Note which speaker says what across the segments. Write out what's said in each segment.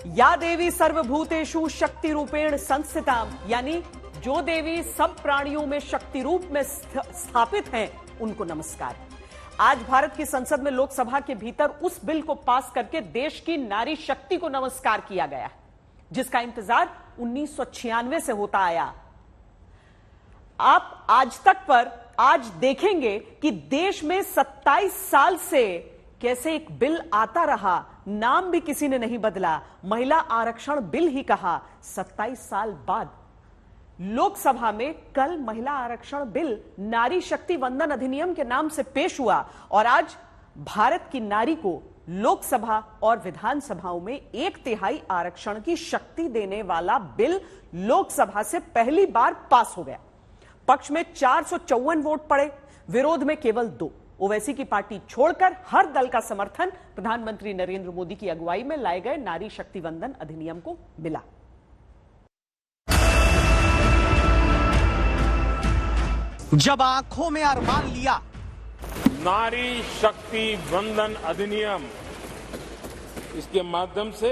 Speaker 1: या देवी सर्वभूतेषु शक्ति रूपेण संस्थिता, यानी जो देवी सब प्राणियों में शक्ति रूप में स्थापित हैं, उनको नमस्कार। आज भारत की संसद में लोकसभा के भीतर उस बिल को पास करके देश की नारी शक्ति को नमस्कार किया गया, जिसका इंतजार 1996 से होता आया। आप आज तक पर आज देखेंगे कि देश में 27 साल से कैसे एक बिल आता रहा, नाम भी किसी ने नहीं बदला, महिला आरक्षण बिल ही कहा। 27 साल बाद लोकसभा में कल महिला आरक्षण बिल नारी शक्ति वंदन अधिनियम के नाम से पेश हुआ और आज भारत की नारी को लोकसभा और विधानसभाओं में 1/3 आरक्षण की शक्ति देने वाला बिल लोकसभा से पहली बार पास हो गया। पक्ष में 454 वोट पड़े, विरोध में केवल 2। ओवैसी की पार्टी छोड़कर हर दल का समर्थन प्रधानमंत्री नरेंद्र मोदी की अगुवाई में लाए गए नारी शक्ति वंदन अधिनियम को मिला।
Speaker 2: जब आंखों में अरमान लिया,
Speaker 3: नारी शक्ति वंदन अधिनियम, इसके माध्यम से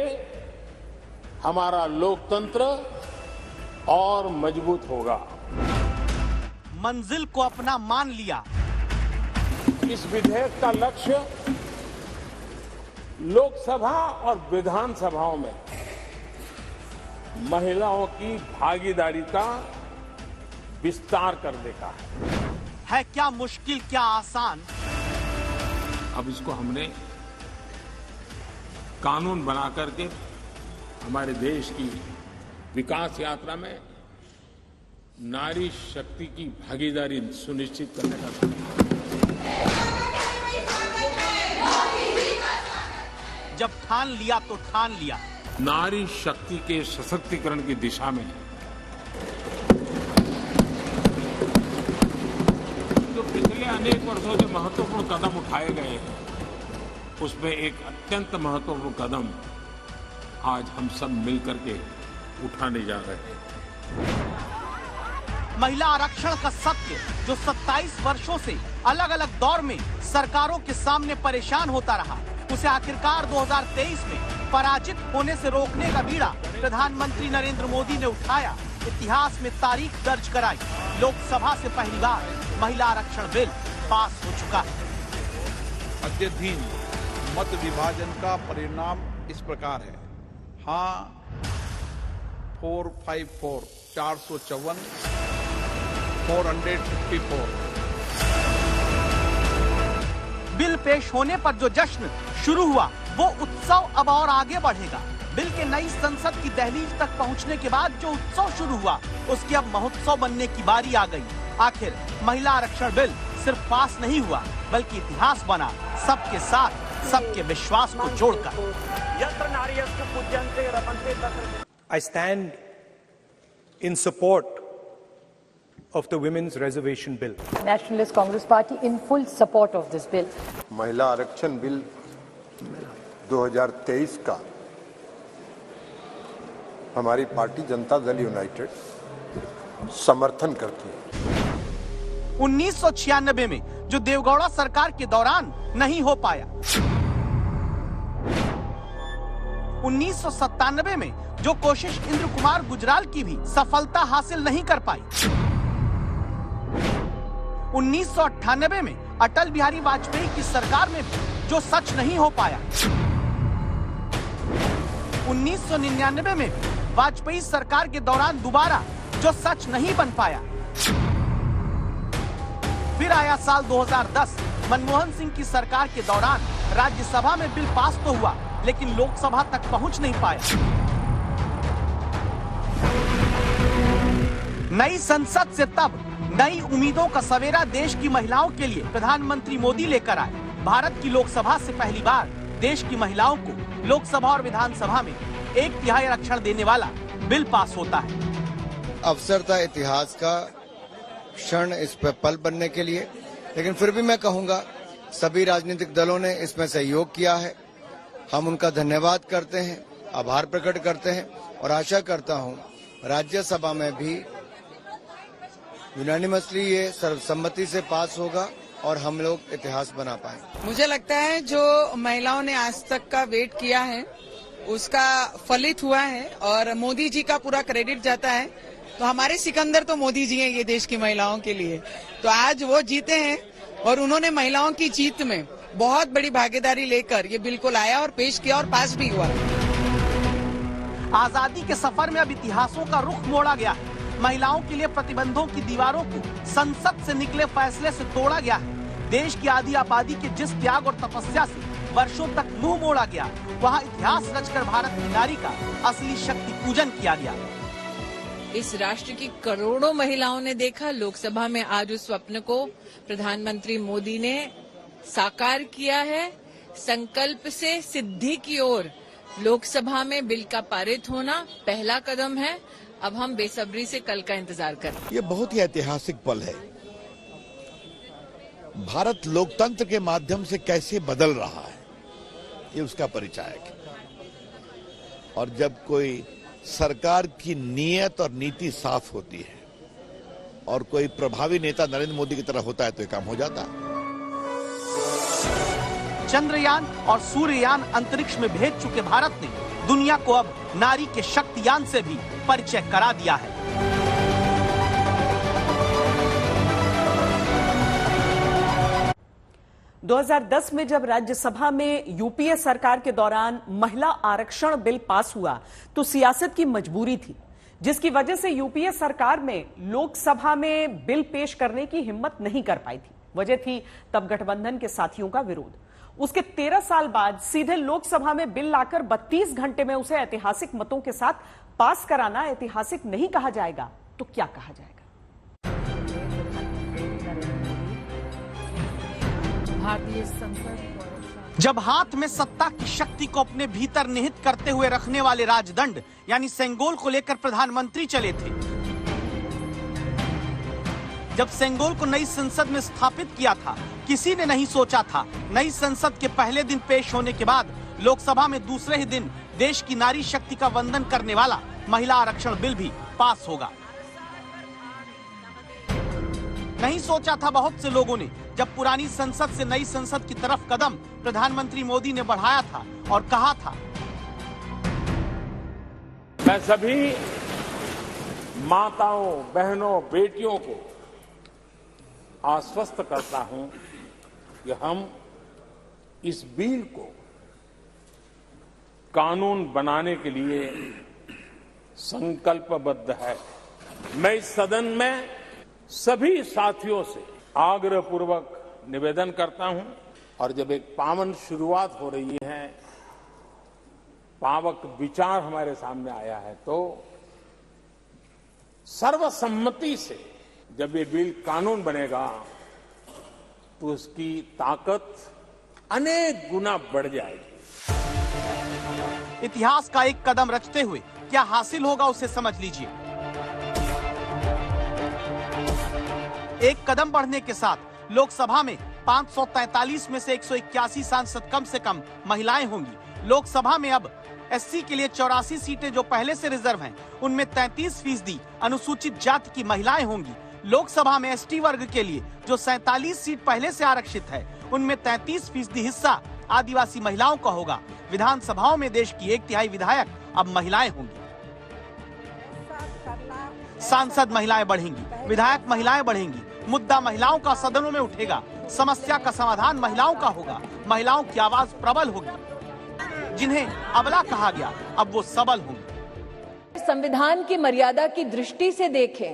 Speaker 3: हमारा लोकतंत्र और मजबूत होगा।
Speaker 2: मंजिल को अपना मान लिया।
Speaker 3: इस विधेयक का लक्ष्य लोकसभा और विधानसभाओं में महिलाओं की भागीदारी का विस्तार करने का
Speaker 2: है। क्या मुश्किल, क्या आसान।
Speaker 3: अब इसको हमने कानून बना करके हमारे देश की विकास यात्रा में नारी शक्ति की भागीदारी सुनिश्चित करने का।
Speaker 2: जब ठान लिया तो ठान लिया।
Speaker 3: नारी शक्ति के सशक्तिकरण की दिशा में जो पिछले अनेक वर्षों से महत्वपूर्ण कदम उठाए गए हैं, उसमें एक अत्यंत महत्वपूर्ण कदम आज हम सब मिलकर के उठाने जा रहे हैं।
Speaker 2: महिला आरक्षण का सत्य जो 27 वर्षों से अलग अलग दौर में सरकारों के सामने परेशान होता रहा, उसे आखिरकार 2023 में पराजित होने से रोकने का बीड़ा प्रधानमंत्री नरेंद्र मोदी ने उठाया। इतिहास में तारीख दर्ज कराई। लोकसभा से पहली बार महिला आरक्षण बिल पास हो चुका है।
Speaker 4: अद्यतन मत विभाजन का परिणाम इस प्रकार है। हाँ 454 454 454।
Speaker 2: बिल पेश होने पर जो जश्न शुरू हुआ, वो उत्सव अब और आगे बढ़ेगा। बिल के नई संसद की दहलीज तक पहुंचने के बाद जो उत्सव शुरू हुआ, उसकी अब महोत्सव बनने की बारी आ गई। आखिर महिला आरक्षण बिल सिर्फ पास नहीं हुआ, बल्कि इतिहास बना, सबके साथ सबके विश्वास को जोड़कर।
Speaker 5: I stand in support of the Women's Reservation Bill.
Speaker 6: Nationalist Congress Party in full support of this bill.
Speaker 7: महिला आरक्षण बिल 2023 का हमारी पार्टी जनता दल यूनाइटेड समर्थन करती है।
Speaker 2: 1996 में जो देवगौड़ा सरकार के दौरान नहीं हो पाया, 1997 में जो कोशिश इंद्र कुमार गुजराल की भी सफलता हासिल नहीं कर पाई, 1998 में अटल बिहारी वाजपेयी की सरकार में भी जो सच नहीं हो पाया, 1999 में वाजपेयी सरकार के दौरान दोबारा जो सच नहीं बन पाया, फिर आया साल 2010 मनमोहन सिंह की सरकार के दौरान राज्यसभा में बिल पास तो हुआ, लेकिन लोकसभा तक पहुंच नहीं पाया। नई संसद से तब नई उम्मीदों का सवेरा देश की महिलाओं के लिए प्रधानमंत्री मोदी लेकर आए। भारत की लोकसभा से पहली बार देश की महिलाओं को लोकसभा और विधानसभा में 1/3 आरक्षण देने वाला बिल पास होता है।
Speaker 8: अवसर था इतिहास का क्षण इस पर पल बनने के लिए, लेकिन फिर भी मैं कहूंगा सभी राजनीतिक दलों ने इसमें सहयोग किया है। हम उनका धन्यवाद करते हैं, आभार प्रकट करते हैं और आशा करता हूं राज्यसभा में भी यूनानिमसली ये सर्वसम्मति से पास होगा और हम लोग इतिहास बना पाएंगे।
Speaker 9: मुझे लगता है जो महिलाओं ने आज तक का वेट किया है उसका फलित हुआ है और मोदी जी का पूरा क्रेडिट जाता है। तो हमारे सिकंदर तो मोदी जी हैं ये देश की महिलाओं के लिए। तो आज वो जीते हैं और उन्होंने महिलाओं की जीत में बहुत बड़ी भागीदारी लेकर ये बिल को लाया और पेश किया और पास भी हुआ।
Speaker 2: आजादी के सफर में अब इतिहासों का रुख मोड़ा गया है। महिलाओं के लिए प्रतिबंधों की दीवारों को संसद से निकले फैसले से तोड़ा गया है। देश की आधी आबादी के जिस त्याग और तपस्या से वर्षों तक मुंह मोड़ा गया, वहाँ इतिहास रचकर भारत की नारी का असली शक्ति पूजन किया गया।
Speaker 10: इस राष्ट्र की करोड़ों महिलाओं ने देखा लोकसभा में आज उस स्वप्न को प्रधानमंत्री मोदी ने साकार किया है। संकल्प से सिद्धि की ओर लोकसभा में बिल का पारित होना पहला कदम है। अब हम बेसब्री से कल का इंतजार कर रहे हैं।
Speaker 11: ये बहुत ही ऐतिहासिक पल है। भारत लोकतंत्र के माध्यम से कैसे बदल रहा है, ये उसका परिचायक है। और जब कोई सरकार की नीयत और नीति साफ होती है और कोई प्रभावी नेता नरेंद्र मोदी की तरह होता है तो ये काम हो जाता है।
Speaker 2: चंद्रयान और सूर्ययान अंतरिक्ष में भेज चुके भारत ने दुनिया को अब नारी के शक्तियान से भी परिचय करा दिया है।
Speaker 1: – 2010 में जब राज्यसभा में यूपीए सरकार के दौरान महिला आरक्षण बिल पास हुआ तो सियासत की मजबूरी थी, जिसकी वजह से यूपीए सरकार में लोकसभा में बिल पेश करने की हिम्मत नहीं कर पाई थी। वजह थी तब गठबंधन के साथियों का विरोध। उसके 13 साल बाद सीधे लोकसभा में बिल लाकर 32 घंटे में उसे ऐतिहासिक मतों के साथ पास कराना ऐतिहासिक नहीं कहा जाएगा तो क्या कहा जाएगा?
Speaker 6: भारतीय संसद
Speaker 2: जब हाथ में सत्ता की शक्ति को अपने भीतर निहित करते हुए रखने वाले राजदंड यानी सेंगोल को लेकर प्रधानमंत्री चले थे, जब सेंगोल को नई संसद में स्थापित किया था, किसी ने नहीं सोचा था नई संसद के पहले दिन पेश होने के बाद लोकसभा में दूसरे ही दिन देश की नारी शक्ति का वंदन करने वाला महिला आरक्षण बिल भी पास होगा। नहीं सोचा था बहुत से लोगों ने जब पुरानी संसद से नई संसद की तरफ कदम प्रधानमंत्री मोदी ने बढ़ाया था और कहा था,
Speaker 3: मैं सभी माताओं, बहनों, बेटियों को आश्वस्त करता हूं कि हम इस बिल को कानून बनाने के लिए संकल्पबद्ध है। मैं इस सदन में सभी साथियों से आग्रहपूर्वक निवेदन करता हूं और जब एक पावन शुरुआत हो रही है, पावक विचार हमारे सामने आया है, तो सर्वसम्मति से जब ये बिल कानून बनेगा तो उसकी ताकत अनेक गुना बढ़ जाएगी।
Speaker 2: इतिहास का एक कदम रचते हुए क्या हासिल होगा उसे समझ लीजिए। एक कदम बढ़ने के साथ लोकसभा में 543 में से 181 सांसद कम से कम महिलाएं होंगी। लोकसभा में अब एससी के लिए 84 सीटें जो पहले से रिजर्व हैं, उनमें 33% अनुसूचित जाति की महिलाएं होंगी। लोकसभा में एसटी वर्ग के लिए जो 47 सीट पहले से आरक्षित है, उनमें 33% हिस्सा आदिवासी महिलाओं का होगा। विधानसभाओं में देश की 1/3 विधायक अब महिलाएं होंगी। सांसद महिलाएं बढ़ेंगी, विधायक महिलाएं बढ़ेंगी, मुद्दा महिलाओं का सदनों में उठेगा, समस्या का समाधान महिलाओं का होगा, महिलाओं की आवाज प्रबल होगी। जिन्हें अबला कहा गया अब वो सबल होंगी।
Speaker 6: संविधान की मर्यादा की दृष्टि से देखें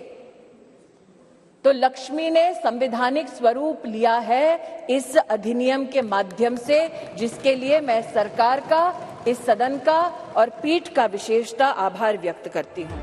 Speaker 6: तो लक्ष्मी ने संवैधानिक स्वरूप लिया है इस अधिनियम के माध्यम से, जिसके लिए मैं सरकार का, इस सदन का और पीठ का विशेषता आभार व्यक्त करती हूं।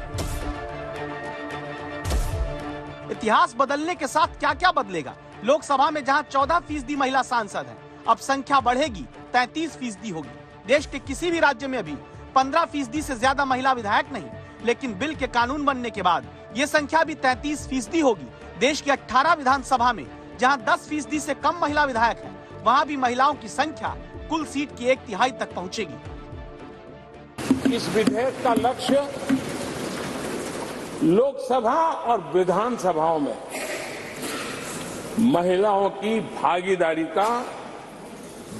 Speaker 2: इतिहास बदलने के साथ क्या क्या बदलेगा? लोकसभा में जहां 14% महिला सांसद हैं, अब संख्या बढ़ेगी, 33% होगी। देश के किसी भी राज्य में अभी 15% से ज्यादा महिला विधायक नहीं, लेकिन बिल के कानून बनने के बाद ये संख्या भी 33% होगी। देश की 18 विधानसभा में जहां 10% से कम महिला विधायक हैं, वहां भी महिलाओं की संख्या कुल सीट की 1/3 तक पहुंचेगी।
Speaker 3: इस विधेयक का लक्ष्य लोकसभा और विधानसभाओं में महिलाओं की भागीदारी का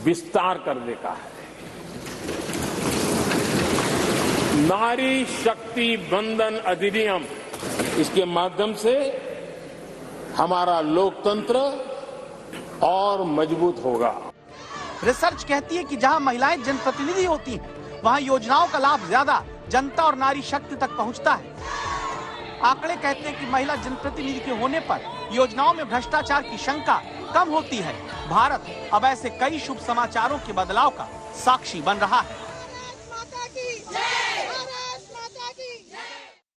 Speaker 3: विस्तार करने का है। नारी शक्ति बंधन अधिनियम, इसके माध्यम से हमारा लोकतंत्र और मजबूत होगा।
Speaker 2: रिसर्च कहती है कि जहां महिलाएं जनप्रतिनिधि होती हैं, वहां योजनाओं का लाभ ज्यादा जनता और नारी शक्ति तक पहुंचता है। आंकड़े कहते हैं कि महिला जनप्रतिनिधि के होने पर योजनाओं में भ्रष्टाचार की शंका कम होती है। भारत अब ऐसे कई शुभ समाचारों के बदलाव का साक्षी बन रहा है।